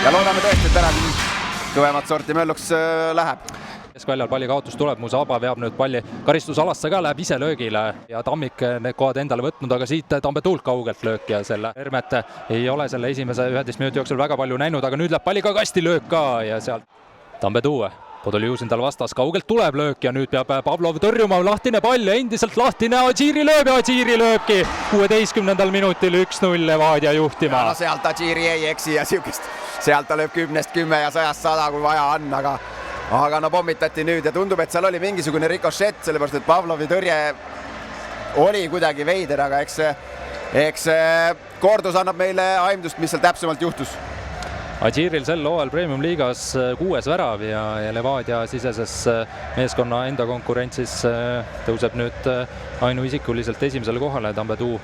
ja loodame tõesti, et täna kõvemat sorti mölluks läheb. Keskväljal palli kaotus tuleb, Musaba veab nüüd palli karistusalasse ka, läheb ise löögile ja Tammik need kohad endale võtnud, aga siit Tambetuult kaugelt löök ja selle Hermet ei ole selle esimese 11 minuti jooksul väga palju näinud, aga nüüd läheb palli ka kasti löök ka ja sealt Tambetuu. Podoljuzin tal vastas, kaugelt tuleb löök ja nüüd peab Pavlov tõrjuma, lahtine pall, endiselt lahtine, Adžiri lööb ja Adžiri lööbki 16. minutil 1-0 Levadia juhtima. No sealt Adžiri ei eksi ja siukest, sealt ta lööb 10-10 ja 100-100, kui vaja on, aga no pommitati nüüd ja tundub, et seal oli mingisugune rikošett, sellepärast et Pavlovi tõrje oli kuidagi veider, aga eks kordus annab meile aimdust, mis seal täpsemalt juhtus. Adžiril sel hooajal Premium liigas 6 värav ja Levadia siseses meeskonna enda konkurentsis tõuseb nüüd ainuisikuliselt esimesele kohale. Tambetuu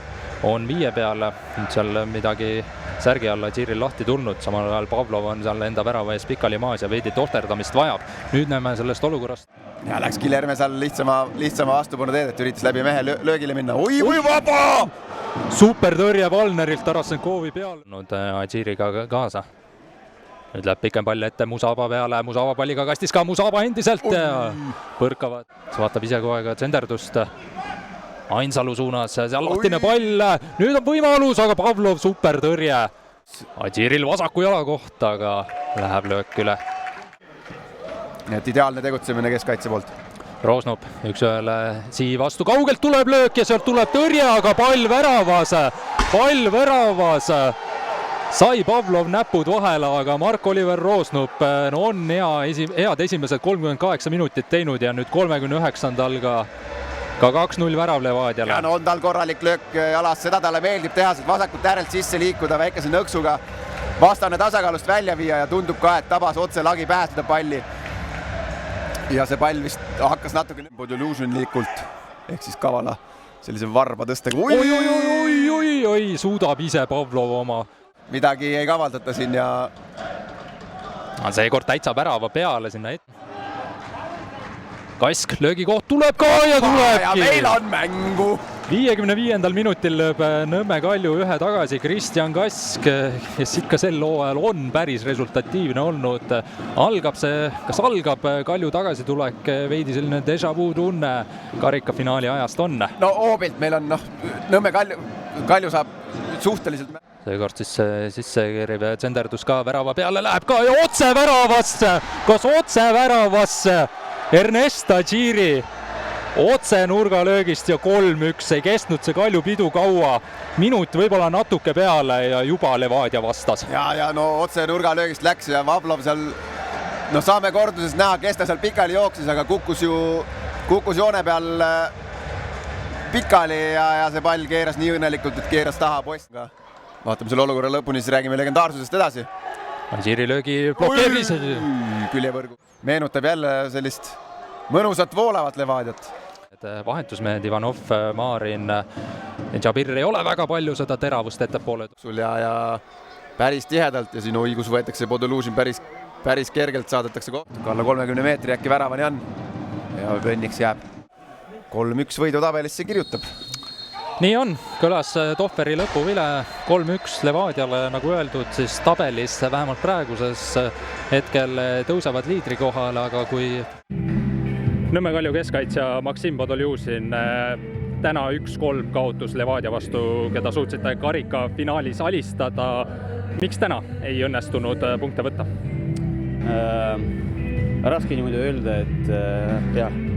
on 5 peale, nüüd seal midagi särgi alla Adžiril lahti tulnud, samal ajal Pavlov on seal enda värava ees pikali maas ja veidi tohterdamist vajab. Nüüd näeme sellest olukorrast. Ja läks Killerme seal lihtsama vastupanu teed, et üritas läbi mehe löögile minna. Oi, vaba! Super tõrje Valnerilt Tarasenkovi peal. Adžiriga kaasa. Nüüd läheb pikem pall ette Musaba peale, Musaba palliga kastis ka, Musaba endiselt ja põrkavad. Vaatab ise kogu aega tsenderdust Ainsalu suunas, seal lahtine pall, nüüd on võimalus, aga Pavlov super tõrje. Adžiril vasaku jala koht, aga läheb löök üle. Nii et ideaalne tegutsemine keskkaitse poolt. Roosnup üks-ühele Sii vastu, kaugelt tuleb löök ja sealt tuleb tõrje, aga pall väravas. Sai Pavlov näpud vahele, aga Mark-Oliver Roosnup on head esimesed 38 minutit teinud ja nüüd 39-ndal ka 2-0 värav Levadiale. Ja no on tal korralik löök jalas, seda talle meeldib teha, vasakut äärelt sisse liikuda, väikese nõksuga vastane tasakaalust välja viia ja tundub ka, et tabas otse lagi pääseda palli. Ja see pall vist hakkas natuke Podoljuzhinlikult ehk siis kavala sellise varba tõstega. Oi, suudab ise Pavlov oma. Midagi ei kavaldata siin ja seekord täitsa värava peale sinna ette. Kask, löögikoht tuleb ka ja tulebki. Ja meil on mängu. 55. minutil lööb Nõmme Kalju ühe tagasi Kristjan Kask, kes ikka sel hooajal on päris resultatiivne olnud. Kas algab Kalju tagasitulek, veidi selline déjà vu tunne karikafinaali ajast on? No hoobilt meil on, Nõmme Kalju saab suhteliselt seekord siis sisse keerib tsenderdus ka värava peale, läheb ka ja otse väravasse Ernest Adžiri otse nurgalöögist ja 3-1, ei kestnud see Kalju pidu kaua, minut võib-olla natuke peale ja juba Levadia vastas. Ja no otse nurgalöögist läks ja Pavlov seal, saame korduses näha, kes ta seal pikali jooksis, aga kukkus joone peal pikali ja see pall keeras nii õnnelikult, et keeras taha poiss. Vaatame selle olukorra lõpuni, siis räägime legendaarsusest edasi. Adžiri löögi blokeeris. Küljevõrgu. Meenutab jälle sellist mõnusat voolavat Levadiat. Vahetusmehed Ivanov, Maarin, Džabir ei ole väga palju seda teravust ettepoole. Ja päris tihedalt ja sinu õigus võetakse Podoljuzhin päris kergelt saadetakse kohta. Alla 30 meetri äkki väravani on ja Venniks jääb 3-1 võidu tabelisse kirjutab. Nii on, kõlas Tohveri lõpuvile 3-1 Levadiale, nagu öeldud, siis tabelis vähemalt praeguses hetkel tõusevad liidri kohale, aga kui Nõmme Kalju keskkaitsja Maksim Podoljuzhin täna 1-3 kaotus Levadia vastu, keda suutsite karikafinaalis alistada. Miks täna ei õnnestunud punkte võtta? Raske niimoodi öelda, et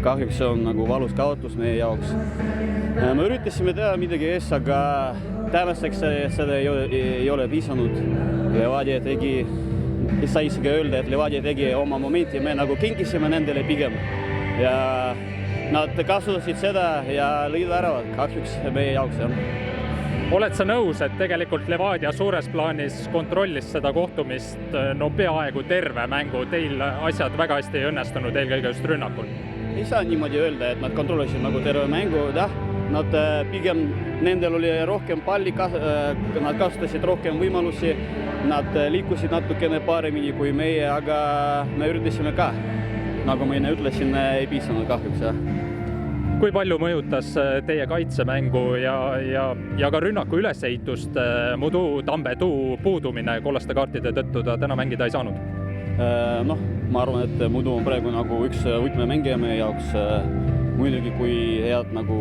kahjuks see on nagu valus kaotus meie jaoks. Me üritasime teha midagi ees, aga tänaseks seda ei ole piisanud. Levadia tegi, ei saa isegi öelda, et Levadia tegi oma momenti, me nagu kinkisime nendele pigem. Ja nad kasutasid seda ja lõid väravad, kahjuks meie jaoks on. Oled sa nõus, et tegelikult Levadia suures plaanis kontrollis seda kohtumist peaaegu terve mängu, teil asjad väga hästi ei õnnestunud, eelkõige just rünnakul? Ei saa niimoodi öelda, et nad kontrollisid nagu terve mängu, nad pigem, nendel oli rohkem palli, nad kasutasid rohkem võimalusi, nad liikusid natukene paremini kui meie, aga me üritasime ka. Nagu ma enne ütlesin, ei piisanud kahjuks. kui palju mõjutas teie kaitsemängu ja ka rünnaku ülesehitust muidu Tambetu puudumine kollaste kaartide tõttu ta täna mängida ei saanud? Noh, ma arvan, et muidu on praegu nagu üks võtmemängija meie jaoks. Muidugi, kui head nagu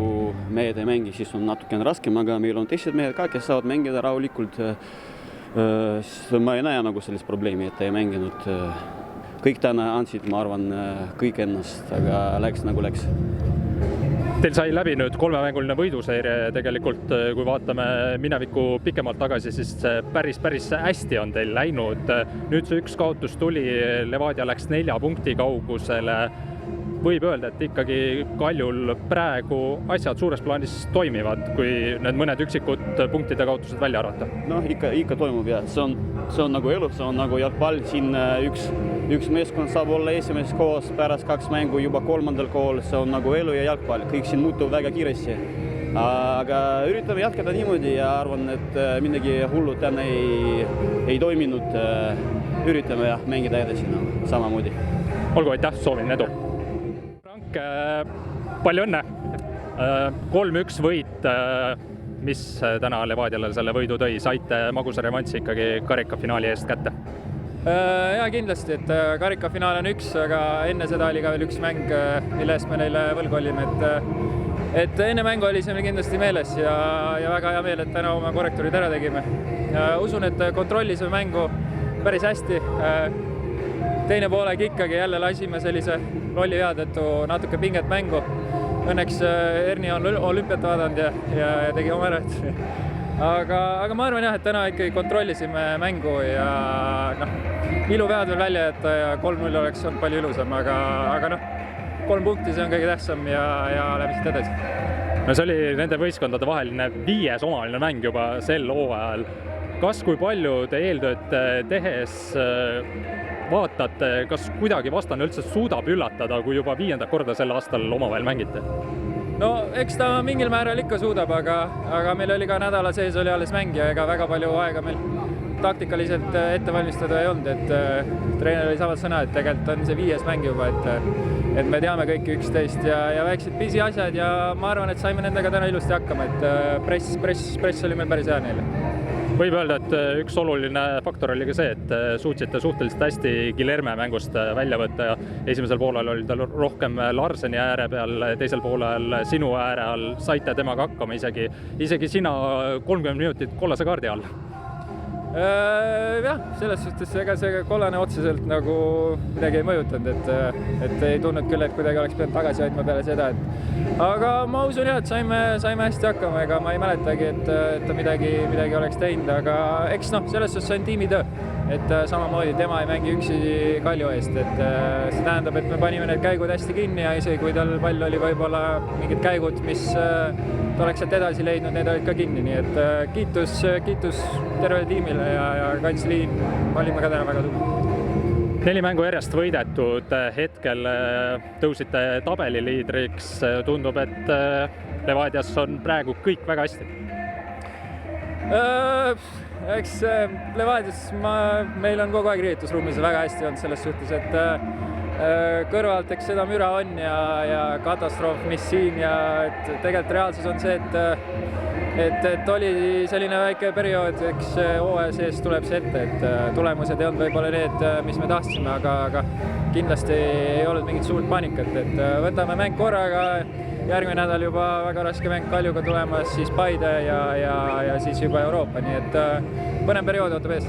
mehed ei mängi, siis on natukene raskem, aga meil on teised mehed ka, kes saavad mängida rahulikult. Ma ei näe nagu sellist probleemi, et ei mänginud. Kõik täna andsid, ma arvan, kõik ennast, aga läks nagu läks. Teil sai läbi nüüd 3-mänguline võiduseeria tegelikult, kui vaatame minevikku pikemalt tagasi, siis päris hästi on teil läinud. Nüüd see üks kaotus tuli, Levadia läks 4 punkti kaugusele. Võib öelda, et ikkagi Kaljul praegu asjad suures plaanis toimivad, kui need mõned üksikud punktide kaotused välja arvata? Noh, ikka toimub ja see on nagu elu, see on nagu jalgpall. Siin üks meeskond saab olla esimeses koos, pärast 2 mängu juba 3. kool, see on nagu elu ja jalgpall. Kõik siin muutub väga kiiresti. Aga üritame jätkata niimoodi ja arvan, et midagi hullu täna ei toiminud. Üritame ja mängida edasi samamoodi. Olgu, aitäh, soovin edu! Palju õnne! 3-1 võit, mis täna Levadiale selle võidu tõi, saite magusa revansi ikkagi karikafinaali eest kätte? Ja kindlasti, et karikafinaal on üks, aga enne seda oli ka veel üks mäng, mille eest me neile võlgu olime. Et enne mängu oli see meil kindlasti meeles ja väga hea meel, et täna oma korrektuurid ära tegime. Usun, et kontrollisime mängu päris hästi. Teine pooleg ikkagi jälle lasime sellise rolli vea tõttu natuke pinget mängu. Õnneks Erni on olümpiat vaadanud ja tegi oma ära. Aga ma arvan jah, et täna ikkagi kontrollisime mängu ja iluvead veel välja jätta ja 3-0 oleks olnud palju ilusam, aga 3 punkti, see on kõige tähtsam ja läbi siit edasi. See oli nende võistkondade vaheline 5. omavaheline mäng juba sel hooajal. Kas kui palju te eeltööd tehes vaatate, kas kuidagi vastane üldse suudab üllatada, kui juba 5. korda sel aastal omavahel mängite? No eks ta mingil määral ikka suudab, aga meil oli ka nädala sees oli alles mäng ja ega väga palju aega meil taktikaliselt ette valmistada ei olnud, et treener oli samad sõna, et tegelikult on see 5. mäng juba, et me teame kõiki 11 ja väiksed pisiasjad ja ma arvan, et saime nendega täna ilusti hakkama, et press oli meil päris hea neile. Võib öelda, et üks oluline faktor oli ka see, et suutsite suhteliselt hästi Guilherme mängust välja võtta ja esimesel poolel oli tal rohkem Larseni ääre peal, teisel poolel sinu ääre all, saite temaga hakkama isegi sina 30 minutit kollase kaardi all. Jah, selles suhtes ega see kollane otseselt nagu midagi ei mõjutanud, et ei tundnud küll, et kuidagi oleks pidanud tagasi hoidma peale seda, aga ma usun jah, et saime hästi hakkama, ega ma ei mäletagi, et ta midagi oleks teinud, aga eks selles suhtes on tiimitöö, et samamoodi tema ei mängi üksi Kalju eest, et see tähendab, et me panime need käigud hästi kinni ja isegi kui tal pall oli võib-olla mingid käigud, mis ta oleks sealt edasi leidnud, need olid ka kinni, nii et kiitus tervele tiimile ja kaitseliin olime ka täna väga tubli. 4 mängu järjest võidetud, hetkel tõusite tabeliliidriks, tundub, et Levadias on praegu kõik väga hästi. Eks Levadias meil on kogu aeg riietusruumis väga hästi olnud selles suhtes, et kõrvalt eks seda müra on ja katastroof, mis siin ja et tegelikult reaalsus on see, et oli selline väike periood, eks hooaja sees tuleb see ette, et tulemused ei olnud võib-olla need, mis me tahtsime, aga kindlasti ei olnud mingit suurt paanikat, et võtame mäng korraga, järgmine nädal juba väga raske mäng Kaljuga tulemas, siis Paide ja siis juba Euroopa, nii et põnev periood ootab ees.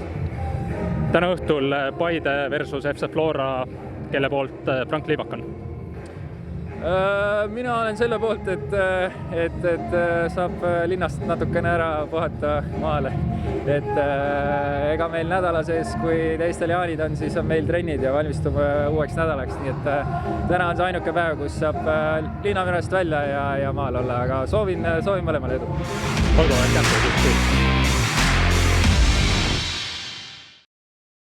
Täna õhtul Paide versus FC Flora, kelle poolt Frank Liivak on? Mina olen selle poolt, et saab linnast natukene ära puhata maale. Et ega meil nädala sees, kui teistel jaanid on, siis on meil trennid ja valmistume uueks nädalaks. Nii et täna on see ainuke päev, kus saab linnamürast välja ja maal olla, aga soovin mõlemale edu. Olgu, aitäh!